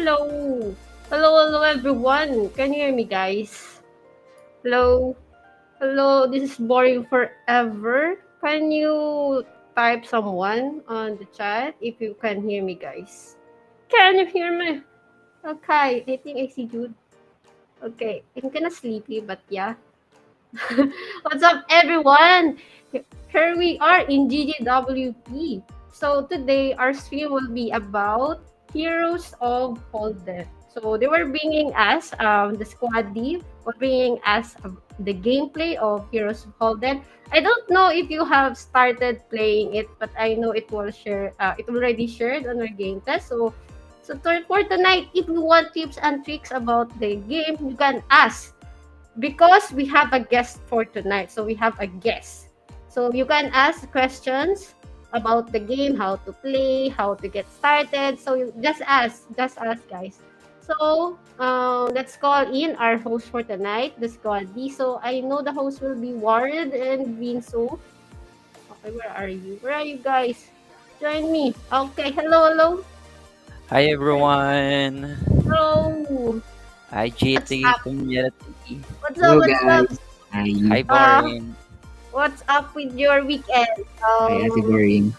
Hello. Hello, everyone. Can you hear me, guys? Hello. Hello, this is boring forever. Can you type someone on the chat if you can hear me, guys? Can you hear me? Okay, I think I see Jude. Okay, I'm kinda sleepy, but yeah. What's up, everyone? Here we are in GGWP. So today our stream will be about Heroes of Holdem. So they were bringing us, the squad D were bringing us the gameplay of Heroes of Holdem. I don't know if you have started playing it, but I know it will share. It already shared on our game test. For tonight, if you want tips and tricks about the game, you can ask because we have a guest for tonight. So we have a guest. So you can ask questions about the game, how to play, how to get started. So you just ask, guys. So let's call in our host for tonight, the squad D. So I know the host will be Ward and Vinso. Okay, where are you? Where are you guys? Join me. Okay, hello. Hi everyone. Hello. Hi What's GT up? community. What's up? Hello What's up? guys. Hi. Hi Uh, Boring. what's up with your weekend? Hi Ate Boring.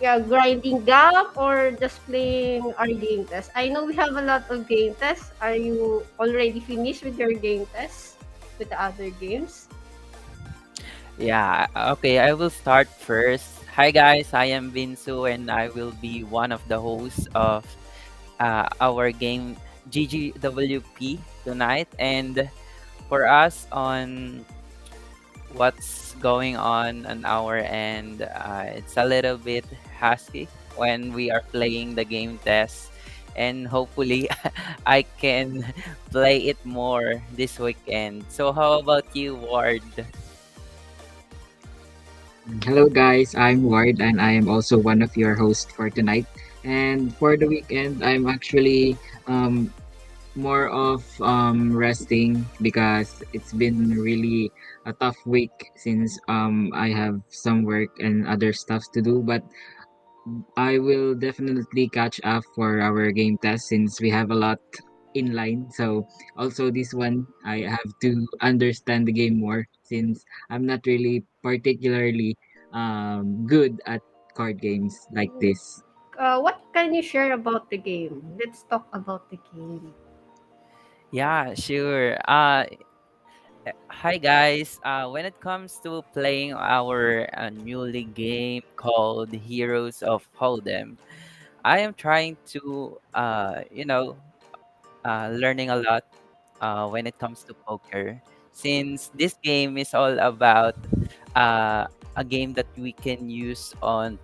Yeah, grinding gap or just playing our game test? I know we have a lot of game tests. Are you already finished with your game tests with the other games? Yeah, okay, I will start first. Hi guys, I am Vinsu and I will be one of the hosts of our game GGWP tonight. And for us on what's going on our end, it's a little bit husky when we are playing the game test. And hopefully, I can play it more this weekend. So, how about you, Ward? Hello guys. I'm Ward and I am also one of your hosts for tonight. And for the weekend, I'm actually more of resting because it's been really a tough week since I have some work and other stuff to do. But I will definitely catch up for our game test since we have a lot in line. So also this one I have to understand the game more since I'm not really particularly good at card games like this. What can you share about the game? Let's talk about the game. Yeah, sure. Hi guys. When it comes to playing our newly game called Heroes of Holdem, I am trying to, learning a lot when it comes to poker, since this game is all about uh, a game that we can use on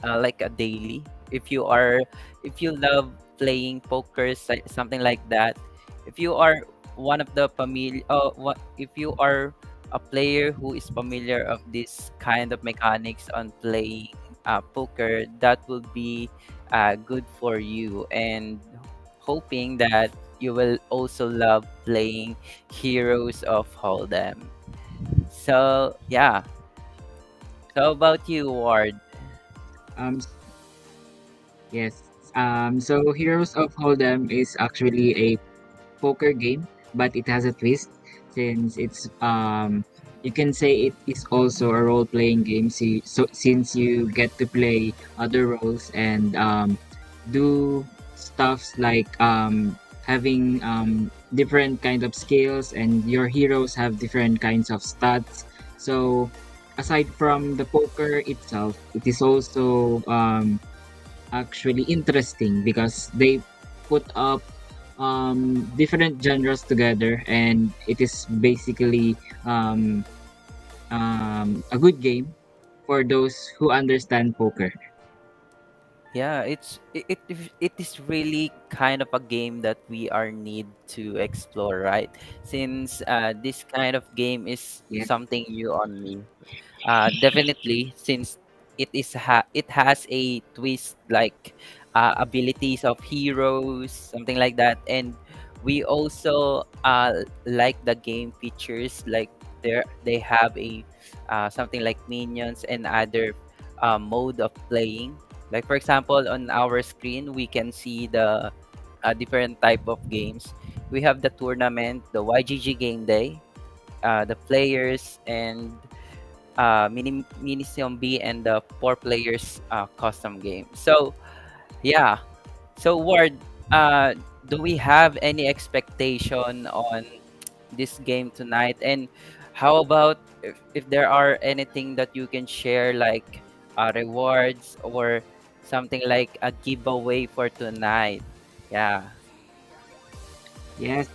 like a daily. If you love playing poker, something like that. If you are one of the familiar, what if you are a player who is familiar of this kind of mechanics on playing poker, that will be good for you, and hoping that you will also love playing Heroes of Hold'em. So yeah. So how about you, Ward? Um yes. So Heroes of Hold'em is actually a poker game, but it has a twist since it's you can say it is also a role playing game. So since you get to play other roles and do stuffs like having different kind of skills and your heroes have different kinds of stats. So aside from the poker itself, it is also actually interesting because they put up different genres together and it is basically um, a good game for those who understand poker. Yeah, it is really kind of a game that we are need to explore, right? Since this kind of game is Yeah. something new on me. Definitely, since it has a twist like abilities of heroes, something like that, and we also like the game features like they have a something like minions and other mode of playing. Like for example, on our screen, we can see the different type of games. We have the tournament, the YGG game day, the players, and mini zombie, and the four players custom game. So yeah, so Ward, do we have any expectation on this game tonight? And how about if there are anything that you can share, like rewards or something like a giveaway for tonight? Yeah. Yes,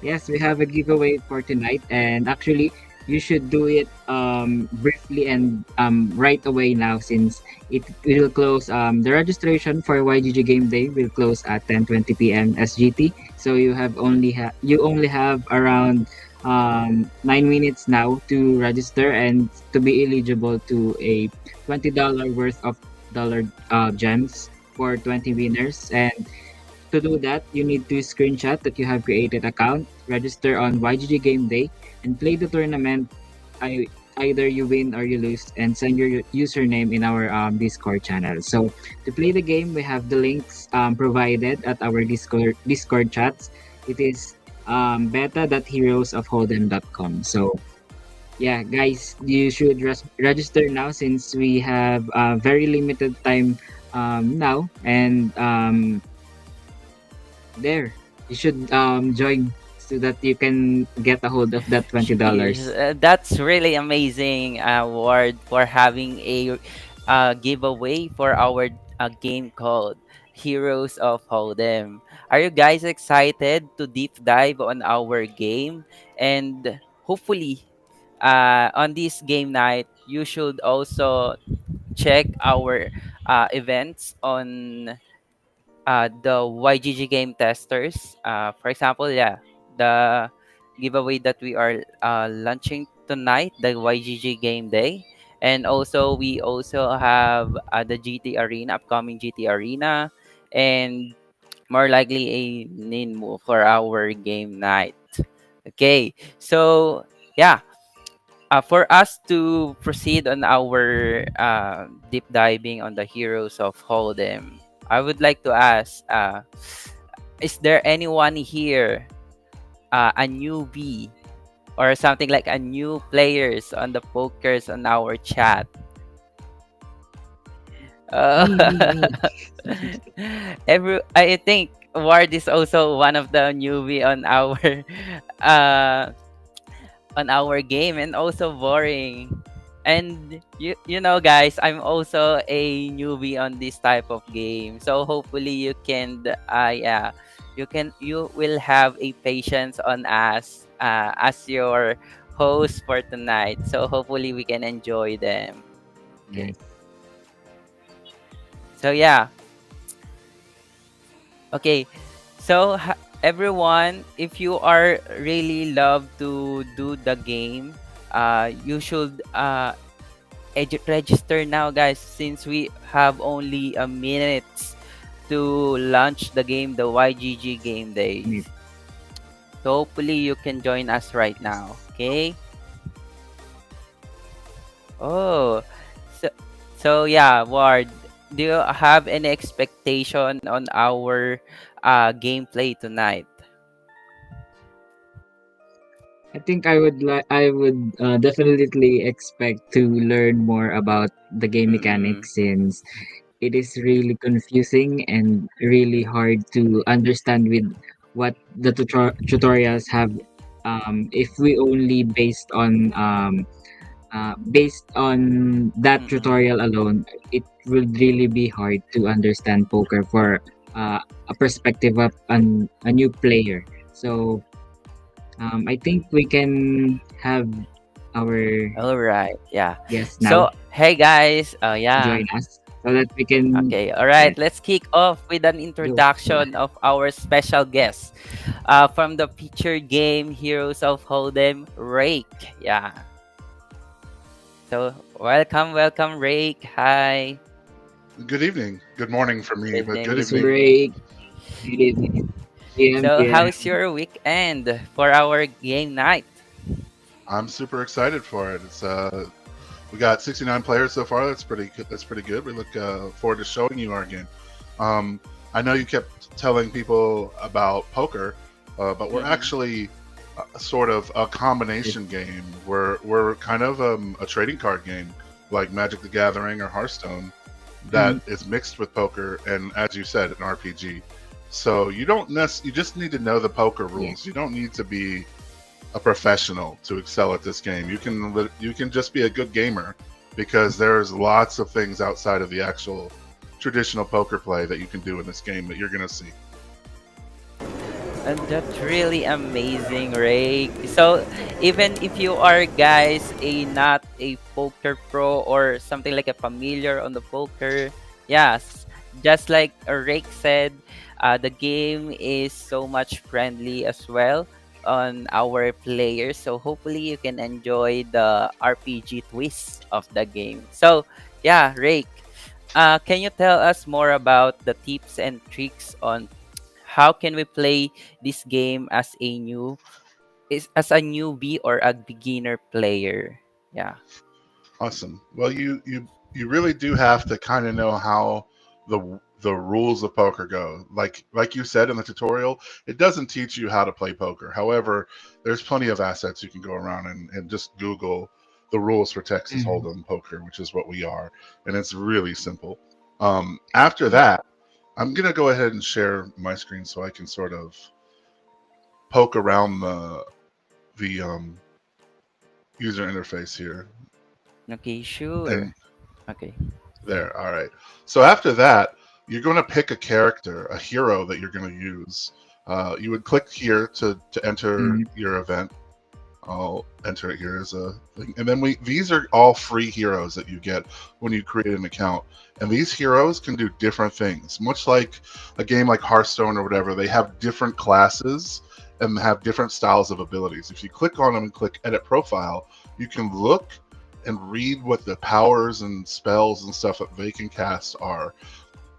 yes, we have a giveaway for tonight, and actually, you should do it briefly and right away now, since it will close. The registration for YGG Game Day will close at 10:20 p.m. SGT. So you only have around 9 minutes now to register and to be eligible to a $20 worth of dollar gems for 20 winners. And to do that, you need to screenshot that you have created account, register on YGG Game Day, and play the tournament. Either you win or you lose, and send your username in our Discord channel. So to play the game, we have the links provided at our Discord chats. It is beta.heroesofholdem.com. So yeah, guys, you should register now, since we have very limited time now, and there you should join so that you can get a hold of that Jeez, $20. that's really amazing, Ward, for having a giveaway for our game called Heroes of Holdem. Are you guys excited to deep dive on our game? And hopefully, on this game night, you should also check our events on the YGG game testers. For example, yeah, the giveaway that we are launching tonight, the YGG game day. And also, we also have the GT Arena, upcoming GT Arena, and more likely a Ninmo for our game night. Okay, so yeah, for us to proceed on our deep diving on the heroes of Hold'em, I would like to ask: is there anyone here, a newbie or something like a new players on the pokers on our chat? Uh, Me. I think Ward is also one of the newbie uh on our game, and also boring. And you know guys, I'm also a newbie on this type of game. So hopefully you can yeah, you will have a patience on us as your host for tonight. So hopefully we can enjoy them. Okay. Yes. So yeah. Okay. So everyone, if you are really love to do the game, you should register now, guys, since we have only a minute to launch the game, the YGG game Yes. days. So hopefully you can join us right now. Okay. Oh, so yeah, Ward, do you have any expectation on our gameplay tonight? I think I would definitely expect to learn more about the game Mm-mm. mechanics, since it is really confusing and really hard to understand with what the tutorials have. If we only based on that Mm-mm. tutorial alone, it will really be hard to understand poker for a perspective of a new player. So I think we can have our All right. Yeah. guests now So hey guys. Yeah. join us so that we can, Okay, all right. yes, Let's kick off with an go. Yeah. introduction of our special guest from the featured game Heroes of Hold'em, Rake. Yeah. So welcome, welcome, Rake. Hi. Good evening. Good morning for me, Good but evening. good Good Miss evening. evening. Ray, good evening. PM, So PM. how's your weekend for our game night? I'm super excited for it. It's we got 69 players so far. That's pretty good. That's pretty good. We look forward to showing you our game. Um, I know you kept telling people about poker, but we're Mm-hmm. actually sort of a Yes. combination game. We're kind of a trading card game, like Magic the Gathering or Hearthstone, that Mm, is mixed with poker, and as you said, an RPG. So you just need to know the poker yes. rules. You don't need to be a professional to excel at this game. You can just be a good gamer because there's lots of things outside of the actual traditional poker play that you can do in this game that you're going to see. And that's really amazing, Ray. So even if you are guys a not a poker pro or something like a familiar on the poker, yes, just like Rick said, the game is so much friendly as well on our players. So hopefully you can enjoy the RPG twist of the game. So yeah, Rick, can you tell us more about the tips and tricks on how can we play this game as a as a newbie or a beginner player? Yeah. Awesome. Well, you really do have to kind of know how the rules of poker go. Like you said in the tutorial, it doesn't teach you how to play poker. However, there's plenty of assets you can go around and just Google the rules for Texas Mm, Hold'em poker, which is what we are, and it's really simple. After that, I'm gonna go ahead and share my screen so I can sort of poke around the user interface here. Okay, sure. And Okay. there, all right. So after that, you're going to pick a character, a hero that you're going to use. You would click here to enter mm, your event. I'll enter it here as a thing. And then these are all free heroes that you get when you create an account. And these heroes can do different things. Much like a game like Hearthstone or whatever, they have different classes and have different styles of abilities. If you click on them and click edit profile, you can look and read what the powers and spells and stuff that they can cast are.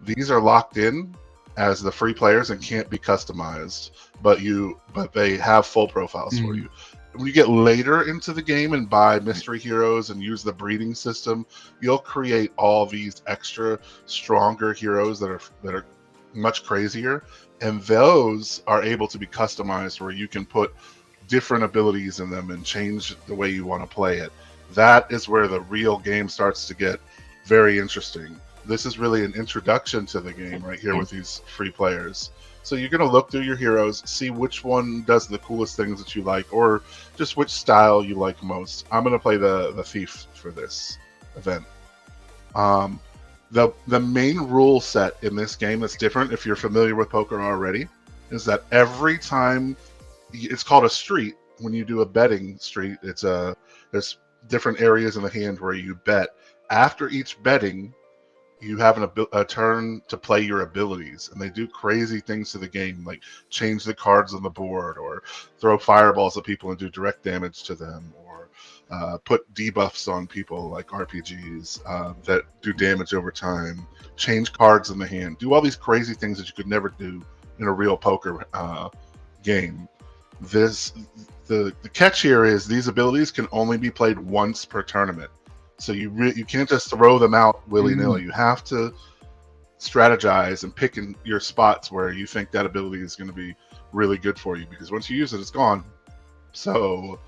These are locked in as the free players and can't be customized, but they have full profiles for mm, you. When you get later into the game and buy mystery heroes and use the breeding system, you'll create all these extra stronger heroes that are much crazier, and those are able to be customized where you can put different abilities in them and change the way you want to play it. That is where the real game starts to get very interesting. This is really an introduction to the game right here yes. with these free players. So you're going to look through your heroes, see which one does the coolest things that you like, or just which style you like most. I'm going to play the thief for this event. Um, the main rule set in this game that's different, if you're familiar with poker already, is that every time it's called a street. When you do a betting street, there's different areas in the hand where you bet. After each betting, you have a turn to play your abilities, and they do crazy things to the game, like change the cards on the board, or throw fireballs at people and do direct damage to them, or put debuffs on people like RPGs that do damage over time. Change cards in the hand. Do all these crazy things that you could never do in a real poker game. This the catch here is these abilities can only be played once per tournament. So you can't just throw them out willy Mm, nilly. You have to strategize and pick in your spots where you think that ability is going to be really good for you, because once you use it, it's gone. So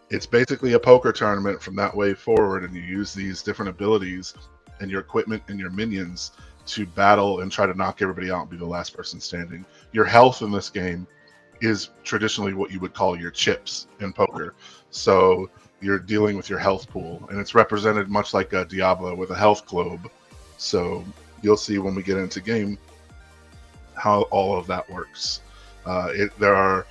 it's basically a poker tournament from that way forward, and you use these different abilities and your equipment and your minions to battle and try to knock everybody out and be the last person standing. Your health in this game is traditionally what you would call your chips in poker. So you're dealing with your health pool, and it's represented much like a Diablo with a health globe. So you'll see when we get into game how all of that works. There are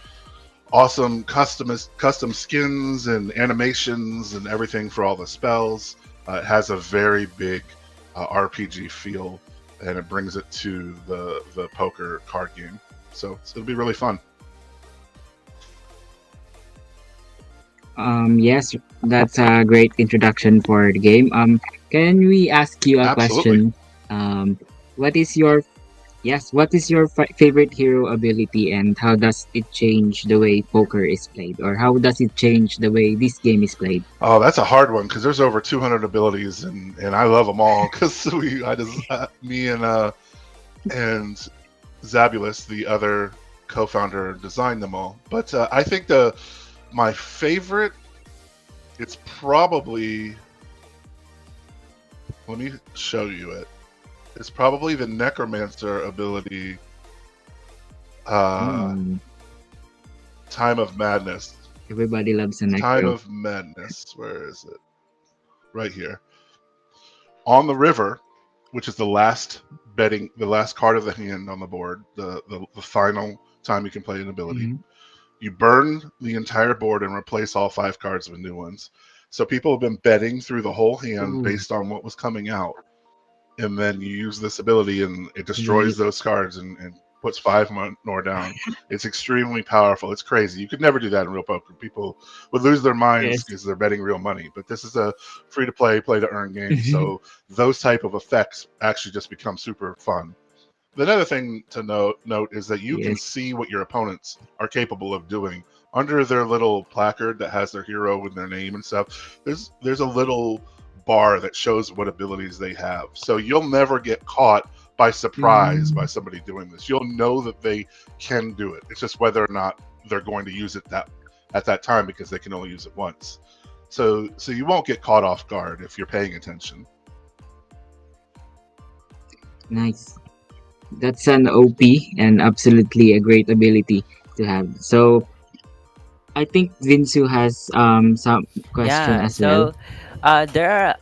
awesome custom skins and animations and everything for all the spells. It has a very big RPG feel, and it brings it to the poker card game. So it'll be really fun. Yes, that's a great introduction for the game. Can we ask you a Absolutely. question? What is your Yes, what is your favorite hero ability, and how does it change the way poker is played, or how does it change the way this game is played? Oh, that's a hard one because there's over 200 abilities, and I love them all because me and and Zabulus, the other co-founder, designed them all. But I think the my favorite, it's probably, let me show you it. It's probably the Necromancer ability, uh, Mm, Time of Madness. everybody loves a Time necro. of Madness. Where is it? Right here. On the river, which is the last card of the hand on the board, the final time you can play an ability. Hmm. You burn the entire board and replace all 5 cards with new ones. So people have been betting through the whole hand Oh, based on what was coming out, and then you use this ability and it right. destroys those cards and puts 5 more down. It's extremely powerful. It's crazy. You could never do that in real poker. People would lose their minds Yes. because they're betting real money. But this is a free to play, play to earn game. So those type of effects actually just become super fun. Another thing to note is that you can Yes. see what your opponents are capable of doing under their little placard that has their hero with their name and stuff. There's a little bar that shows what abilities they have, so you'll never get caught by surprise by Mm, somebody doing this. You'll know that they can do it. It's just whether or not they're going to use it that at that time because they can only use it once. So you won't get caught off guard if you're paying attention. nice. That's an OP and absolutely a great ability to have. So I think Vinsu has some question Yeah, as well. so there are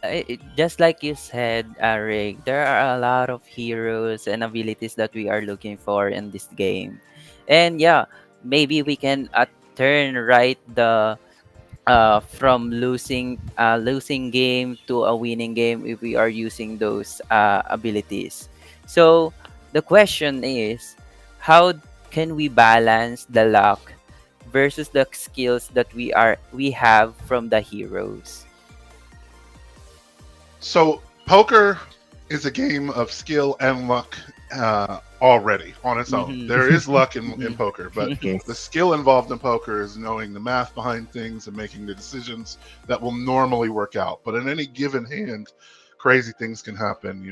just like you said, Rick, there are a lot of heroes and abilities that we are looking for in this game, and yeah, maybe we can turn right the from losing game to a winning game if we are using those abilities. So the question is, how can we balance the luck versus the skills that we have from the heroes? So poker is a game of skill and luck already on its own. Mm-hmm. There is luck in Mm-hmm. poker, but the Yes. skill involved in poker is knowing the math behind things and making the decisions that will normally work out. But in any given hand, crazy things can happen.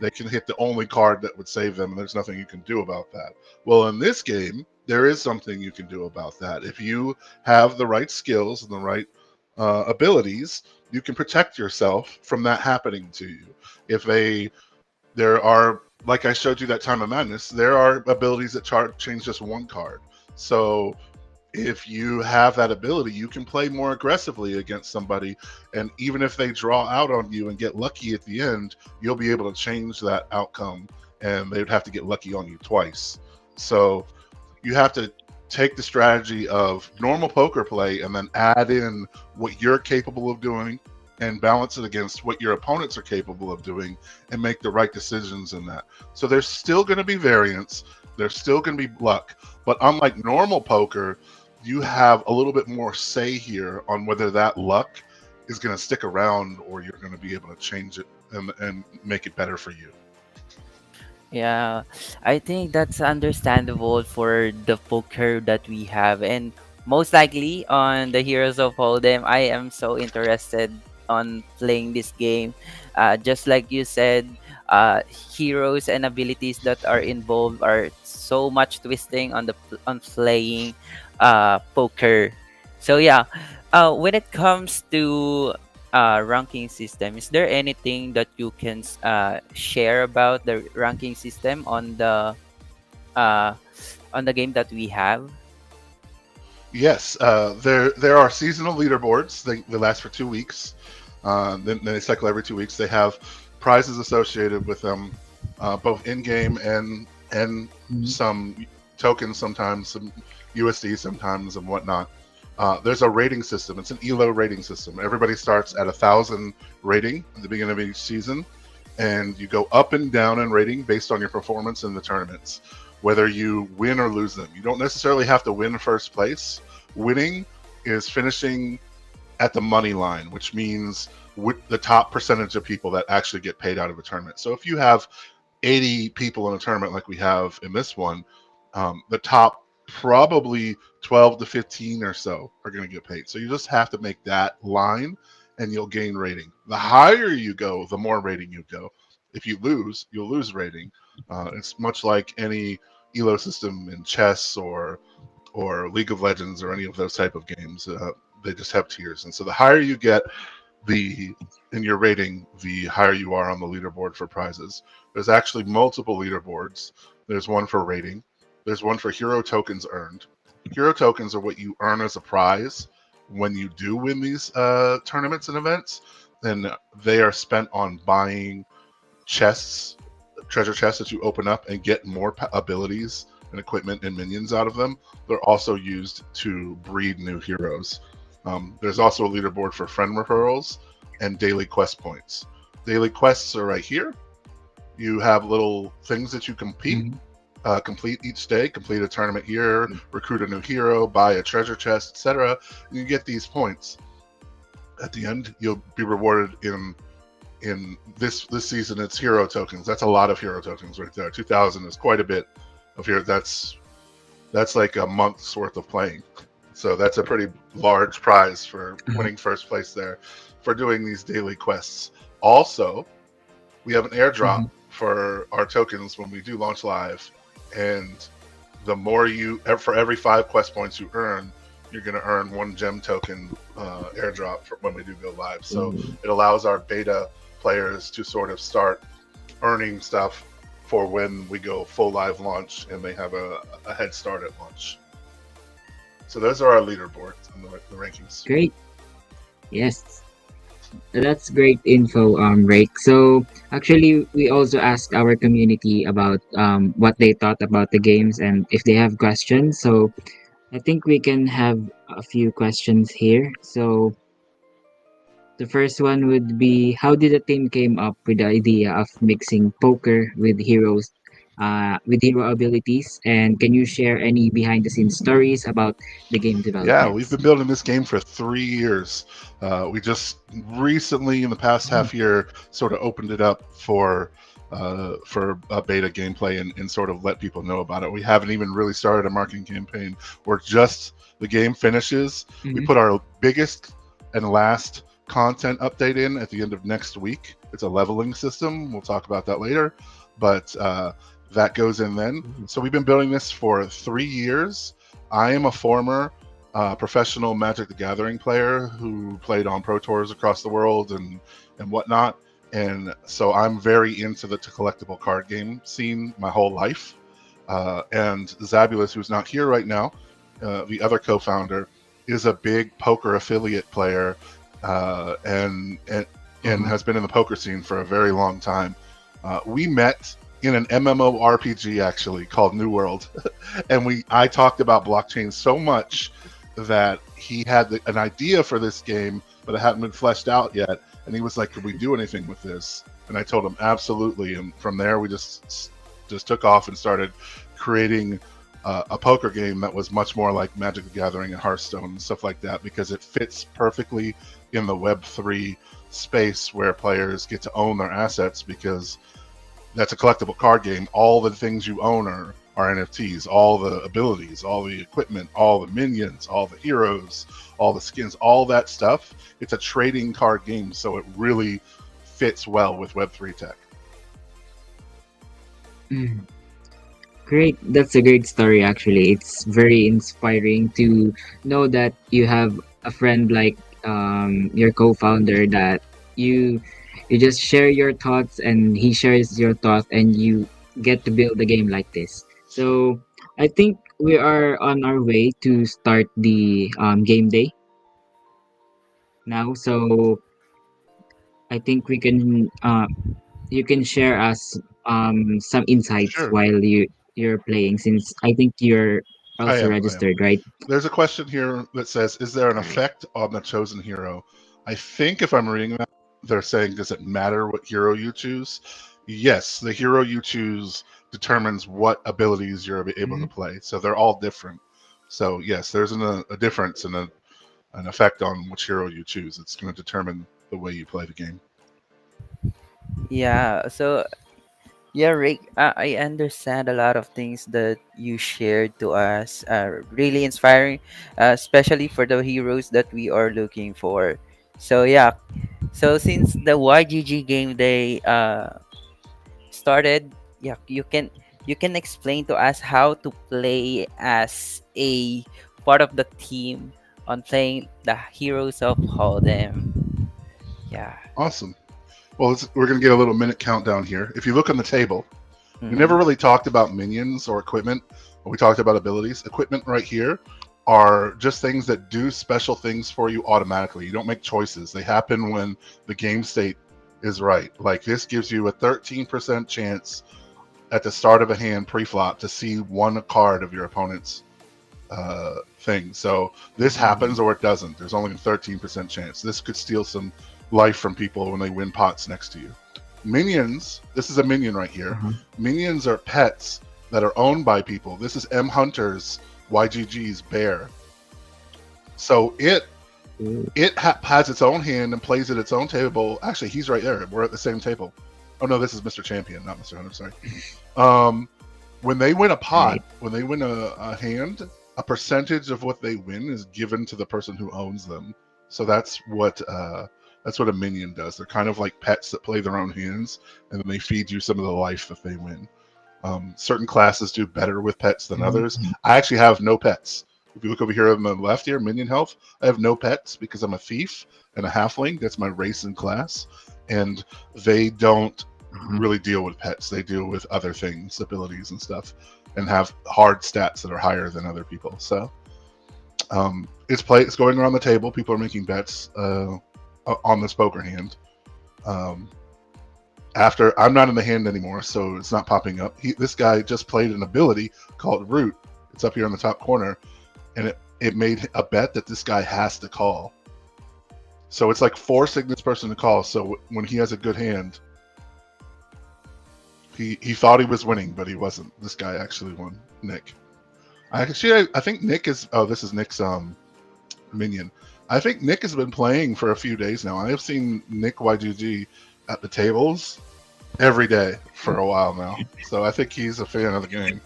They can hit the only card that would save them, and there's nothing you can do about that. Well, in this game, there is something you can do about that. If you have the right skills and the right abilities, you can protect yourself from that happening to you. If there are, like I showed you that Time of Madness, there are abilities that change just one card. So if you have that ability, you can play more aggressively against somebody, and even if they draw out on you and get lucky at the end, you'll be able to change that outcome, and they would have to get lucky on you twice. So you have to take the strategy of normal poker play and then add in what you're capable of doing and balance it against what your opponents are capable of doing and make the right decisions in that. So there's still going to be variance, there's still going to be luck, but unlike normal poker, you have a little bit more say here on whether that luck is going to stick around or you're going to be able to change it and make it better for you. Yeah, I think that's understandable for the poker that we have, and most likely on the Heroes of Holdem, I am so interested on playing this game. Just like you said, heroes and abilities that are involved are so much twisting on on playing poker. So yeah, when it comes to ranking system, is there anything that you can share about the ranking system uh, on the game that we have? Yes, there are seasonal leaderboards. They last for 2 weeks. Then they cycle every 2 weeks. They have prizes associated with them, both in game and Mm, some tokens, sometimes some USD, sometimes and whatnot. There's a rating system. It's an ELO rating system. Everybody starts at 1,000 rating at the beginning of each season, and you go up and down in rating based on your performance in the tournaments, whether you win or lose them. You don't necessarily have to win first place. Winning is finishing at the money line, which means the top percentage of people that actually get paid out of a tournament. So if you have 80 people in a tournament like we have in this one, the top probably 12 to 15 or so are going to get paid. So you just have to make that line and you'll gain rating. The higher you go, the more rating you go. If you lose, you'll lose rating. It's much like any elo system in chess or League of Legends or any of those type of games. They just have tiers, and so the higher you get, the in your rating, the higher you are on the leaderboard for prizes. There's actually multiple leaderboards. There's one for rating. There's one for hero tokens earned. Hero tokens are what you earn as a prize when you do win these tournaments and events. And they are spent on buying chests, treasure chests that you open up and get more abilities and equipment and minions out of them. They're also used to breed new heroes. There's also a leaderboard for friend referrals and daily quest points. Daily quests are right here. You have little things that you Mm-hmm. complete each day. Complete a tournament here, recruit a new hero, buy a treasure chest, etc. And you get these points. At the end, you'll be rewarded in this season. It's hero tokens. That's a lot of hero tokens right there. 2,000 is quite a bit of hero. That's like a month's worth of playing. So that's a pretty large prize for winning first place there for doing these daily quests. Also, we have an airdrop Mm-hmm. for our tokens when we do launch live, and the more you for every 5 quest points you earn, you're going to earn 1 gem token airdrop for when we do go live. So it allows our beta players to sort of start earning stuff for when we go full live launch and they have a head start at launch. So those are our leaderboards and the rankings. Great. Yes. That's great info, Rake. So actually, we also asked our community about what they thought about the games and if they have questions. So I think we can have a few questions here. So the first one would be, how did the team came up with the idea of mixing poker with hero abilities? And can you share any behind the scenes stories about the game Yeah, we've been developments? building this game for 3 years. We just recently, in the past Mm, half year, sort of opened it up for beta gameplay and sort of let people know about it. We haven't even really started a marketing campaign. We're just the game finishes. We mhm, put our biggest and last content update in at the end of next week. It's a leveling system. We'll talk about that later, but that goes in then. mhm, So we've been building this for 3 years. I am a former professional Magic the Gathering player who played on Pro Tours across the world and whatnot. And so I'm very into the collectible card game scene my whole life. And Zabulus, who's not here right now, the other co-founder, is a big poker affiliate player uh, and, and and uh-huh, has been in the poker scene for a very long time. We met in an MMORPG actually called New World, and I talked about blockchain so much that he had an idea for this game, but it hadn't been fleshed out yet. And he was like, "Could we do anything with this?" And I told him, "Absolutely." And from there, we just took off and started creating a poker game that was much more like Magic the Gathering and Hearthstone and stuff like that, because it fits perfectly in the Web3 space where players get to own their assets, because that's a collectible card game. All the things you own are NFTs, all the abilities, all the equipment, all the minions, all the heroes, all the skins, all that stuff. It's a trading card game, so it really fits well with Web3 tech. mm. Great. That's a great story, actually. It's very inspiring to know that you have a friend like your co-founder that you you just share your thoughts and he shares your thoughts and you get to build a game like this. So I think we are on our way to start the game day now. So I think we can you can share us some insights Sure, while you're playing, since I think you're I also am. I am. registered, right? There's a question here that says, "Is there an All right. effect on the chosen hero?" I think if I'm reading that, they're saying, "Does it matter what hero you choose?" Yes, the hero you choose determines what abilities you're able to Mhm. play. So they're all different. So yes, there's a difference and an effect on which hero you choose. It's going to determine the way you play the game. Yeah. So yeah, Rick, I understand a lot of things that you shared to us. Really inspiring, especially for the heroes that we are looking for. So yeah, so since the YGG game they started, yeah, you can explain to us how to play as a part of the team on playing the Heroes of Holdem. Yeah. Awesome. Well, we're going to get a little minute countdown here. If you look on the table, we Mm-hmm. never really talked about minions or equipment. We talked about abilities. Equipment right here are just things that do special things for you automatically. You don't make choices. They happen when the game state is right. Like this gives you a 13% chance at the start of a hand pre-flop to see one card of your opponent's thing. So this happens or it doesn't. There's only a 13% chance. This could steal some life from people when they win pots next to you. Minions, this is a minion right here. Uh-huh. Minions are pets that are owned by people. This is M Hunter's YGG's bear. So Ooh. has its own hand and plays at its own table. Actually, he's right there. We're at the same table. Oh no, this is Mr. Champion, not Mr. Hunter. Sorry. When they win a pot, Right. when they win a hand, a percentage of what they win is given to the person who owns them. So that's what a minion does. They're kind of like pets that play their own hands, and then they feed you some of the life that they win. Certain classes do better with pets than others. Mhm. I actually have no pets. If you look over here on the left here, minion health, I have no pets because I'm a thief and a halfling. That's my race and class, and they don't Uh-huh. really deal with pets. They deal with other things, abilities and stuff, and have hard stats that are higher than other people. So it's going around the table. People are making bets on this poker hand. Um, After I'm not in the hand anymore, so it's not popping up. This guy just played an ability called Root. It's up here in the top corner, and it made a bet that this guy has to call. So it's like forcing this person to call. So when he has a good hand, he thought he was winning, but he wasn't. This guy actually won. Nick. I think Nick is. Oh, this is Nick's minion. I think Nick has been playing for a few days now. I have seen Nick YGG at the tables every day for a while now. So I think he's a fan of the game.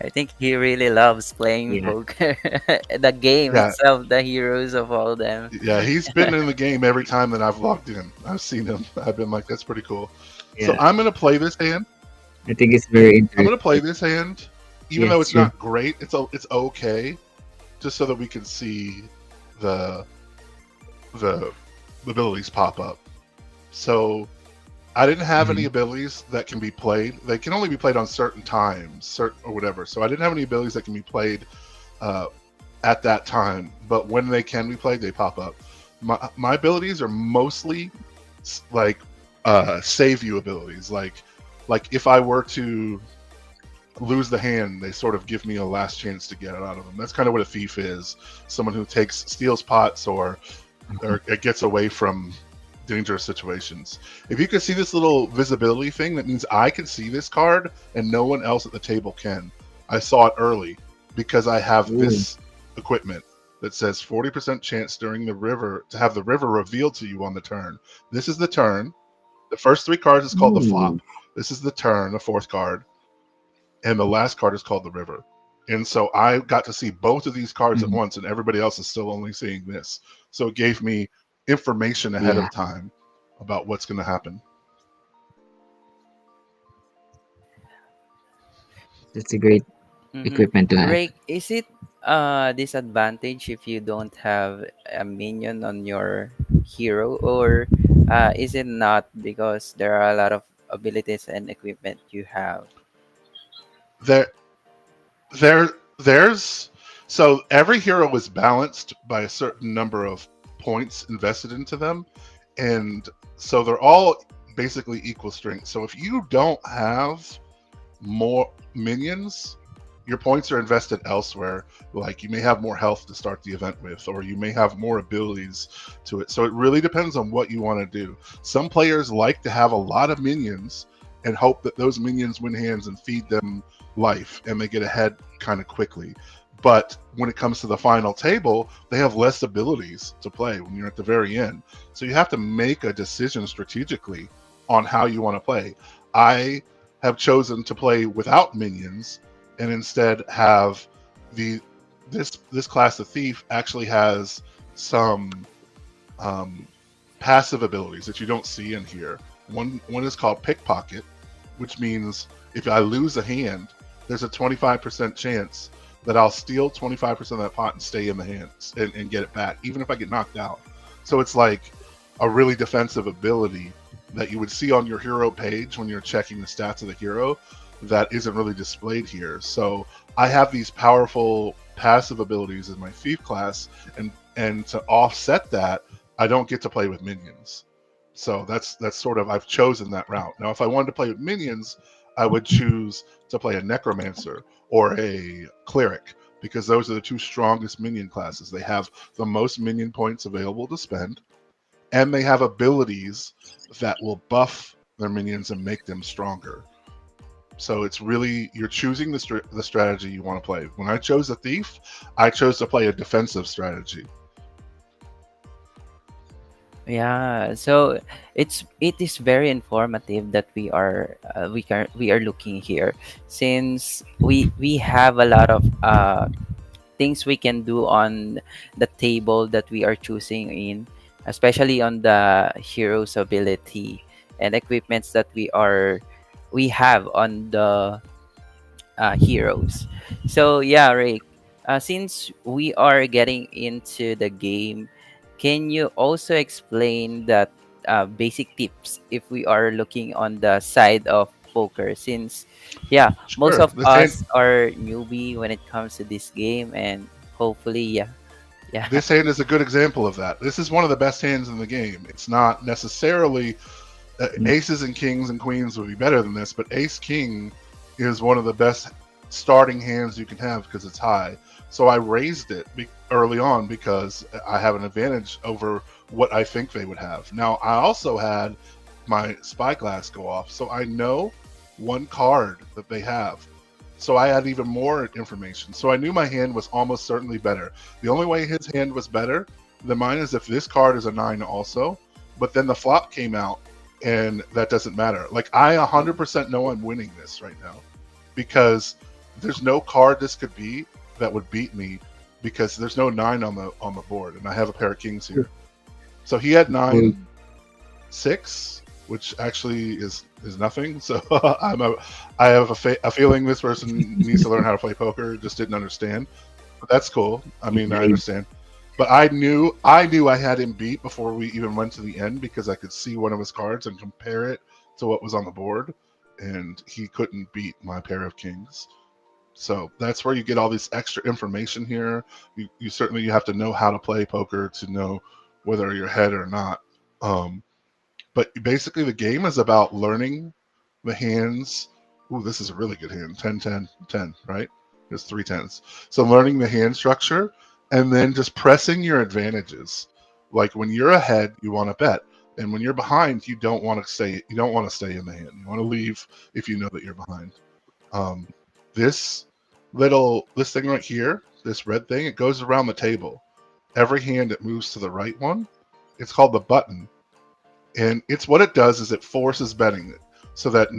I think he really loves playing Yeah. poker. The game Yeah, itself, the Heroes of Holdem. yeah, he's been in the game every time that I've logged in. I've seen him. I've been like, that's pretty cool. So Yeah. I'm gonna play this hand. I think it's very I'm gonna interesting. play this hand, even though Yes, it's sure. not great. It's okay, just so that we can see the the abilities pop up. So I didn't have any Mhm. abilities that can be played. They can only be played on certain times, certain or whatever. So I didn't have any abilities that can be played uh, at that time. But when they can be played, they pop up. My abilities are mostly like save you abilities. Like if I were to lose the hand, they sort of give me a last chance to get it out of them. That's kind of what a thief is. Someone who steals pots or it gets away from dangerous situations. If you can see this little visibility thing, that means I can see this card and no one else at the table can. I saw it early because I have Ooh. this equipment that says 40% chance during the river to have the river revealed to you on the turn. This is the turn. The first three cards is called the Ooh. flop. This is the turn, the fourth card, and the last card is called the river. And so I got to see both of these cards at Mhm. once, and everybody else is still only seeing this. So it gave me information ahead Yeah. of time about what's going to happen. That's a great Mm-hmm. equipment to have. Ray, is it disadvantage if you don't have a minion on your hero, or is it not because there are a lot of abilities and equipment you have? There, there's so every hero is balanced by a certain number of points invested into them, and so they're all basically equal strength. So if you don't have more minions, your points are invested elsewhere. Like you may have more health to start the event with, or you may have more abilities to it. So it really depends on what you want to do. Some players like to have a lot of minions and hope that those minions win hands and feed them life and they get ahead kind of quickly. But when it comes to the final table, they have less abilities to play when you're at the very end. So you have to make a decision strategically on how you want to play. I have chosen to play without minions and instead have the this class of thief actually has some um, passive abilities that you don't see in here. One is called pickpocket, which means if I lose a hand, there's a 25% chance that I'll steal 25% of that pot and stay in the hands and get it back, even if I get knocked out. So it's like a really defensive ability that you would see on your hero page when you're checking the stats of the hero that isn't really displayed here. So I have these powerful passive abilities in my thief class, and to offset that, I don't get to play with minions. So that's sort of, I've chosen that route. Now, if I wanted to play with minions, I would choose to play a necromancer or a cleric because those are the two strongest minion classes. They have the most minion points available to spend, and they have abilities that will buff their minions and make them stronger. So it's really, you're choosing the strategy you want to play. When I chose a thief, I chose to play a defensive strategy. Yeah, so it is very informative that we are looking here, since we have a lot of things we can do on the table that we are choosing in, especially on the hero's ability and equipments that we have on the heroes. So yeah, Rick, since we are getting into the game, can you also explain that basic tips if we are looking on the side of poker? Since yeah, most Sure. of us are newbie when it comes to this game, and hopefully, yeah, yeah. This hand is a good example of that. This is one of the best hands in the game. It's not necessarily aces and kings and queens would be better than this, but ace king is one of the best starting hands you can have because it's high. So I raised it early on because I have an advantage over what I think they would have. Now I also had my spyglass go off, so I know one card that they have. So I had even more information. So I knew my hand was almost certainly better. The only way his hand was better than mine is if this card is a 9 also, but then the flop came out and that doesn't matter. Like I 100% know I'm winning this right now because there's no card this could be that would beat me because there's no 9 on the board and I have a pair of kings here. So he had 9-6, which actually is nothing. So I have a feeling this person needs to learn how to play poker. Just didn't understand, but that's cool. I mean, I understand. But I knew I had him beat before we even went to the end because I could see one of his cards and compare it to what was on the board, and he couldn't beat my pair of kings. So that's where you get all this extra information here. You certainly you have to know how to play poker to know whether you're ahead or not. Um, but basically, the game is about learning the hands. Ooh, this is a really good hand. 10, 10, 10, right? There's 3 10s. So learning the hand structure and then just pressing your advantages. Like when you're ahead, you want to bet. And when you're behind, you don't want to stay in the hand. You want to leave if you know that you're behind. Um, this this thing right here, this red thing, it goes around the table. Every hand it moves to the right one. It's called the button. And it's what it does is it forces betting so that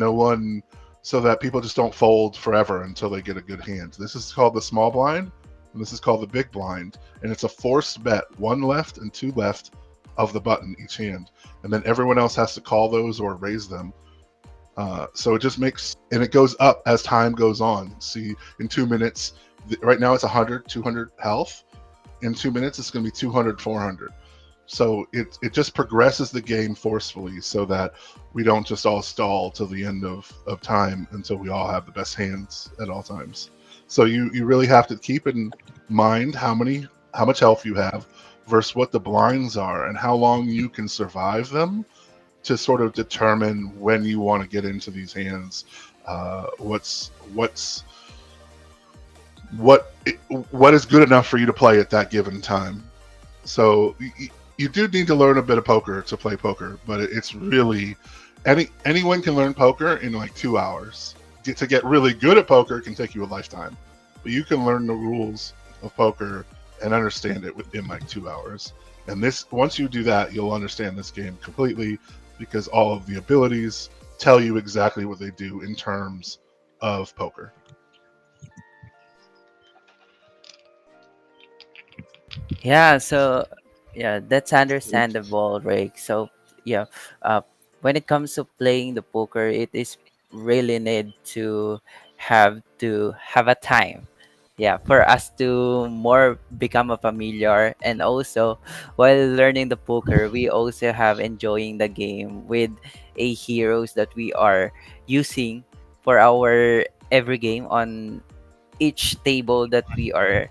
so that people just don't fold forever until they get a good hand. This is called the small blind, and this is called the big blind, and it's a forced bet, 1 left and 2 left of the button each hand, and then everyone else has to call those or raise them. So it just makes, and it goes up as time goes on. See, in 2 minutes, right now it's 100, 200 health. In 2 minutes, it's going to be 200, 400. So it just progresses the game forcefully so that we don't just all stall till the end of time until we all have the best hands at all times. So you really have to keep in mind how much health you have versus what the blinds are and how long you can survive them to sort of determine when you want to get into these hands. What is good enough for you to play at that given time. So you do need to learn a bit of poker to play poker, but it's really anyone can learn poker in like 2 hours. To get really good at poker can take you a lifetime, but you can learn the rules of poker and understand it within like 2 hours. And once you do that, you'll understand this game completely because all of the abilities tell you exactly what they do in terms of poker. Yeah, so Yeah, that's understandable, Rick. So yeah, uh, when it comes to playing the poker, it is really need to have a time. Yeah, for us to more become a familiar, and also while learning the poker, we also have enjoying the game with a heroes that we are using for our every game on each table that we are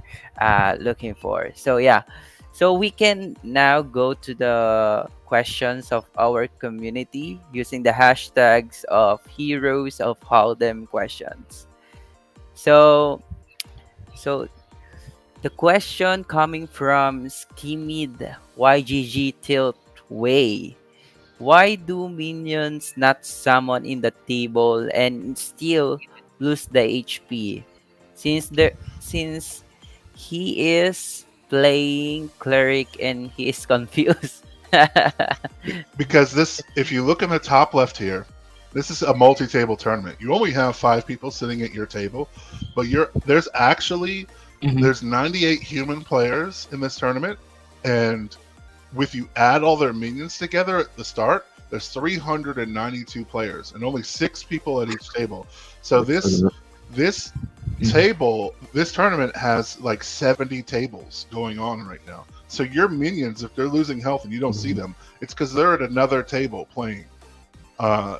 looking for. So yeah, so we can now go to the questions of our community using the hashtags of heroes of Holdem questions. So so the question coming from Skimid YGG Tilt Way. Why do minions not summon in the table and still lose the HP? Since he is playing cleric and he is confused. Because this, if you look in the top left here, this is a multi-table tournament. You only have 5 people sitting at your table, but Mm-hmm. there's 98 human players in this tournament, and if you add all their minions together at the start, there's 392 players and only 6 people at each table. So That's a lot. this Mm-hmm. this tournament has like 70 tables going on right now. So your minions, if they're losing health and you don't see Mm-hmm. them, it's because they're at another table playing. Uh,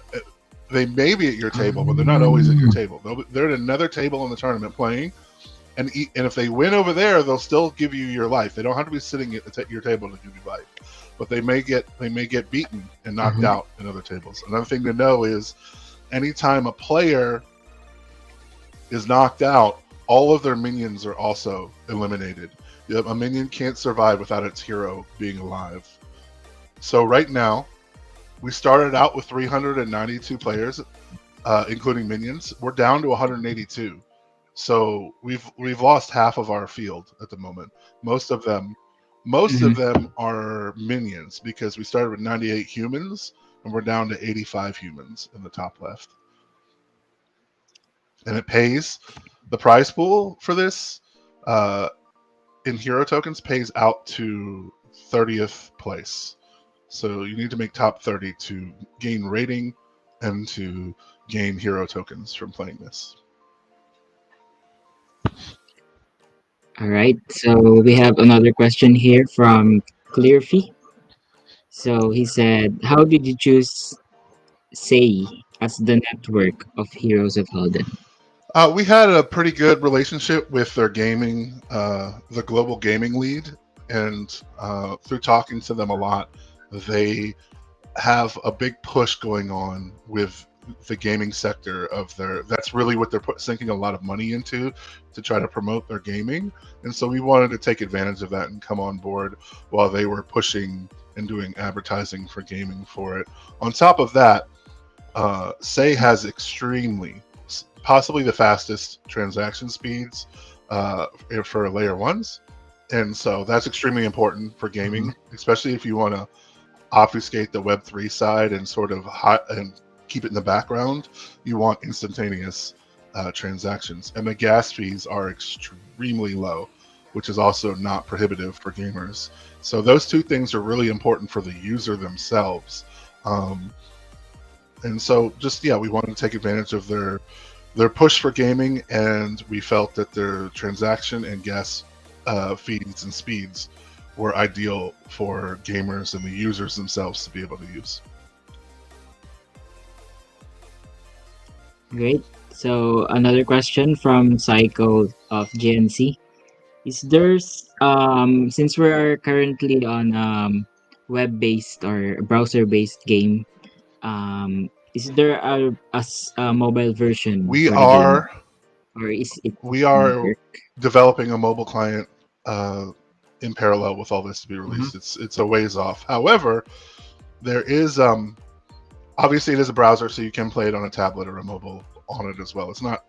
they may be at your table, but they're not always at your table. They're at another table in the tournament playing, and if they win over there, they'll still give you your life. They don't have to be sitting at your table to give you life, but they may get beaten and knocked Mm-hmm. out in other tables. Another thing to know is anytime a player is knocked out, all of their minions are also eliminated. A minion can't survive without its hero being alive. So right now, we started out with 392 players, including minions. We're down to 182. So we've lost half of our field at the moment. Most of them, most Mm-hmm. of them are minions because we started with 98 humans and we're down to 85 humans in the top left. And it pays. The prize pool for this uh, in hero tokens pays out to 30th place. So you need to make top 30 to gain rating and to gain hero tokens from playing this. All right. So we have another question here from Clearfee. So he said, "How did you choose Say as the network of Heroes of Halden?" We had a pretty good relationship with their gaming, the global gaming lead, and through talking to them a lot, they have a big push going on with the gaming sector of their. That's really what they're sinking a lot of money into to try to promote their gaming, and so we wanted to take advantage of that and come on board while they were pushing and doing advertising for gaming for it. On top of that, Say has extremely, possibly the fastest transaction speeds for layer ones, and so that's extremely important for Uh-huh. gaming, especially if you want to obfuscate the Web3 side and sort of and keep it in the background. You want instantaneous transactions, and the gas fees are extremely low, which is also not prohibitive for gamers. So those two things are really important for the user themselves. Um, and so just yeah, we wanted to take advantage of their push for gaming, and we felt that their transaction and gas feeds and speeds were ideal for gamers and the users themselves to be able to use. Great. So another question from Psycho of GNC. Is there's since we are currently on web-based or browser-based game, is there a mobile version We for the game, are or is it we in are work? developing a mobile client in parallel with all this to be Uh-huh. released. It's a ways off. However, there is obviously it is a browser, so you can play it on a tablet or a mobile on it as well. It's not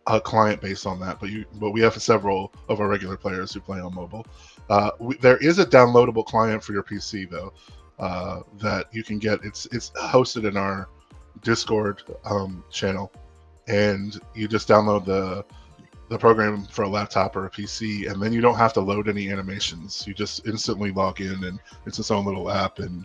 a client based on that, but we have several of our regular players who play on mobile. There is a downloadable client for your PC though that you can get. It's hosted in our Discord channel, and you just download the program for a laptop or a PC, and then you don't have to load any animations. You just instantly log in, and it's its own little app, and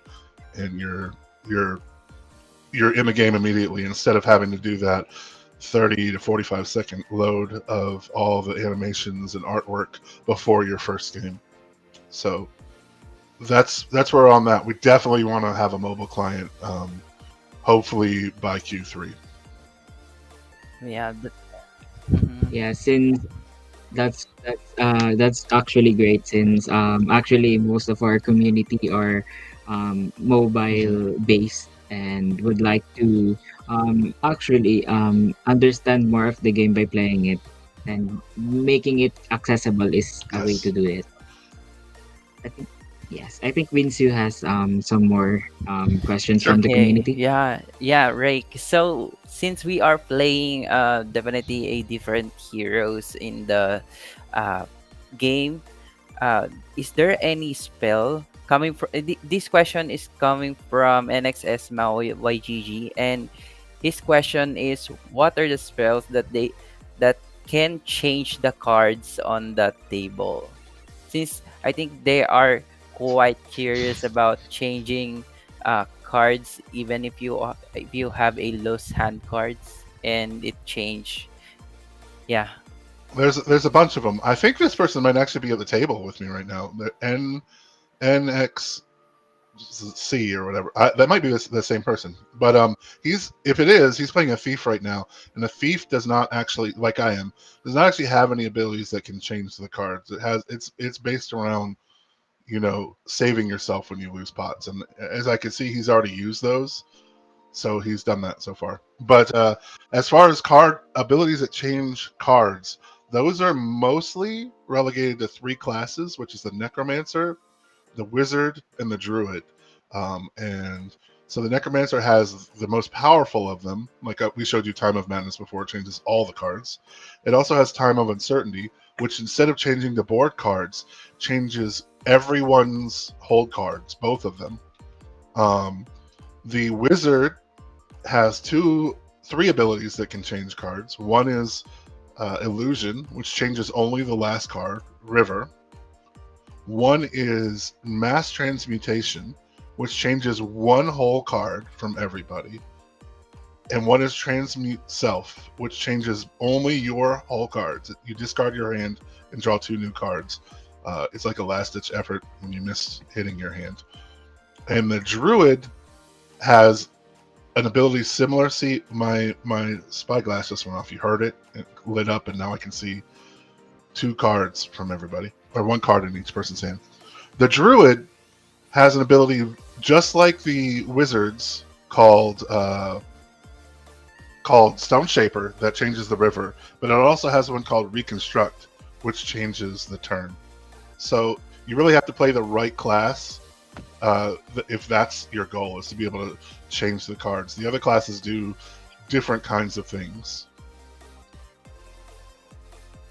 you're you're in the game immediately instead of having to do that 30 to 45-second load of all the animations and artwork before your first game. So that's where we're on that. We definitely want to have a mobile client, hopefully by Q3. Yeah. Mhm. Yeah, since that's actually great since actually most of our community are Mm-hmm. mobile based and would like to actually understand more of the game by playing it, and making it accessible is a way to Yes. do it. I think yes, I think Winsu has some more questions Sure. from the Okay, community. yeah, Rake. So since we are playing definitely a different heroes in the uh game, is there any spell coming from this question is coming from NXS Maui YGG, and his question is what are the spells that can change the cards on the table? Since I think they are quite curious about changing cards, even if you have a loose hand cards and it change. Yeah. There's a bunch of them. I think this person might actually be at the table with me right now. The NXC or whatever. That might be the same person. But he's if it is, he's playing a thief right now, and a thief does not actually, like I am, does not actually have any abilities that can change the cards. It's based around saving yourself when you lose pots, and as I can see, he's already used those. So he's done that so far. But as far as card abilities that change cards, those are mostly relegated to three classes, which is the Necromancer, the Wizard, and the Druid. And so the Necromancer has the most powerful of them. Like we showed you Time of Madness before, it changes all the cards. It also has Time of Uncertainty, which instead of changing the board cards, changes everyone's hold cards, both of them. Um, the Wizard has three abilities that can change cards. One is Illusion, which changes only the last card, River. One is Mass Transmutation, which changes one whole card from everybody. And one is Transmute Self, which changes only your whole cards. You discard your hand and draw two new cards. It's like a last ditch effort when you miss hitting your hand. And the Druid has an ability similar. See, my spyglass just went off. You heard it. It lit up, and now I can see two cards from everybody, or one card in each person's hand. The Druid has an ability just like the Wizards called Stone Shaper that changes the river, but it also has one called Reconstruct, which changes the turn. So you really have to play the right class if that's your goal, is to be able to change the cards. The other classes do different kinds of things.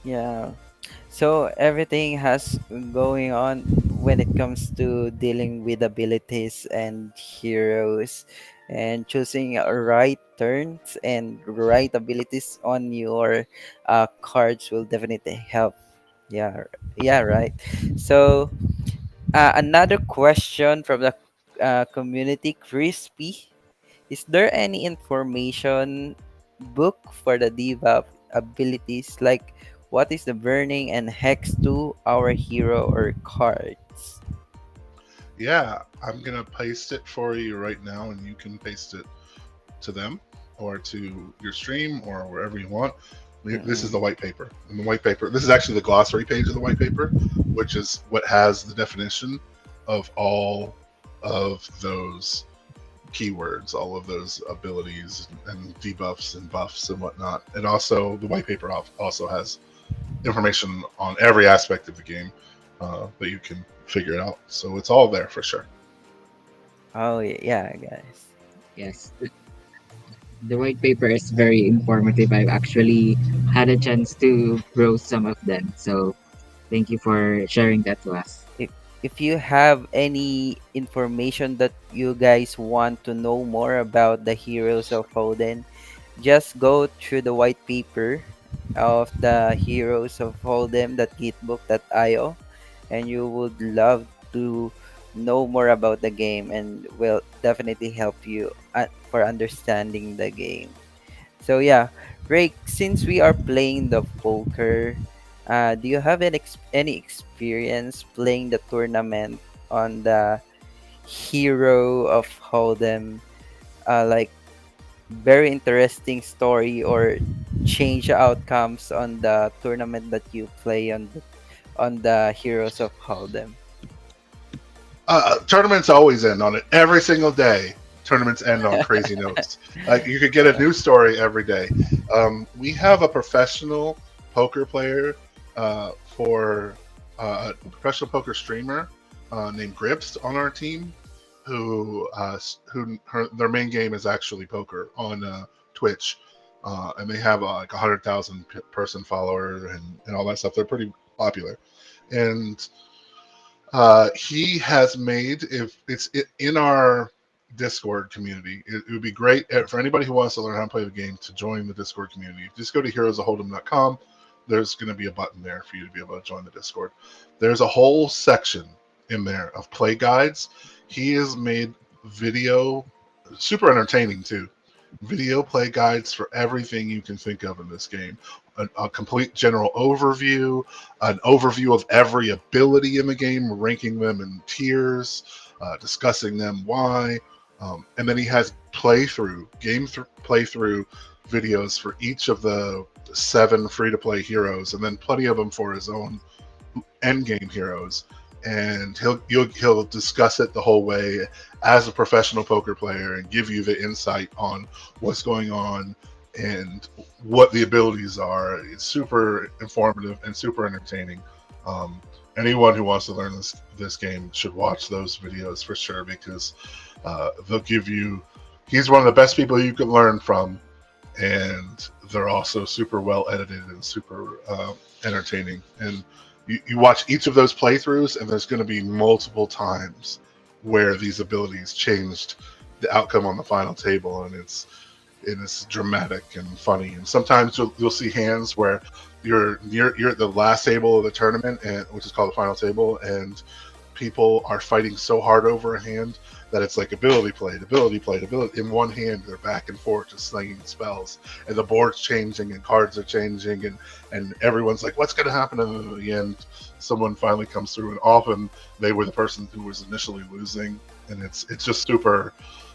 Yeah. So everything has going on when it comes to dealing with abilities and heroes and choosing right turns and right abilities on your cards will definitely help. Yeah, yeah, right. So another question from the community, Crispy. Is there any information book for the debuff abilities, like what is the burning and hex to our hero or cards? Yeah, I'm gonna paste it for you right now, and you can paste it to them or to your stream or wherever you want. This is Mm-mm. the white paper. And the white paper, this is actually the glossary page of the white paper, which is what has the definition of all of those keywords, all of those abilities and debuffs and buffs and whatnot. And also, the white paper also has information on every aspect of the game that you can figure it out. So it's all there for sure. Oh yeah, guys. Yes, the white paper is very informative. I've actually had a chance to browse some of them. So thank you for sharing that to us. If if you have any information that you guys want to know more about the heroes of Hoden, just go through the white paper of the Heroes of Holdem, that gitbook.io, and you would love to know more about the game and will definitely help you for understanding the game. So yeah, Ray, since we are playing the poker, do you have any experience playing the tournament on the Hero of Holdem? Like very interesting story or change outcomes on the tournament that you play on the Heroes of Holdem. Tournaments always end on it every single day. Tournaments end on crazy notes. Like you could get a new story every day. We have a professional poker player for a professional poker streamer named Grips on our team, their main game is actually poker on Twitch, and they have like 100,000 person follower and all that stuff. They're pretty popular, and he has made, if it's in our Discord community, it would be great for anybody who wants to learn how to play the game to join the Discord community. Just go to heroesofholdem.com. There's going to be a button there for you to be able to join the Discord. There's a whole section in there of play guides. He has made video, super entertaining too. Video play guides for everything you can think of in this game. A complete general overview, an overview of every ability in the game, ranking them in tiers, discussing them why, and then he has playthrough videos for each of the 7 free-to-play heroes, and then plenty of them for his own endgame heroes. And he'll discuss it the whole way as a professional poker player and give you the insight on what's going on and what the abilities are. It's super informative and super entertaining. Anyone who wants to learn this game should watch those videos for sure, because they'll give you. He's one of the best people you can learn from, and they're also super well edited and super entertaining. And you watch each of those playthroughs, and there's going to be multiple times where these abilities changed the outcome on the final table, and it's dramatic and funny. And sometimes you'll see hands where you're at the last table of the tournament, and which is called the final table, and people are fighting so hard over a hand that it's like ability played in one hand. They're back and forth just slinging spells, and the board's changing and cards are changing, and everyone's like, what's going to happen? And in the end, someone finally comes through, and often they were the person who was initially losing, and it's just super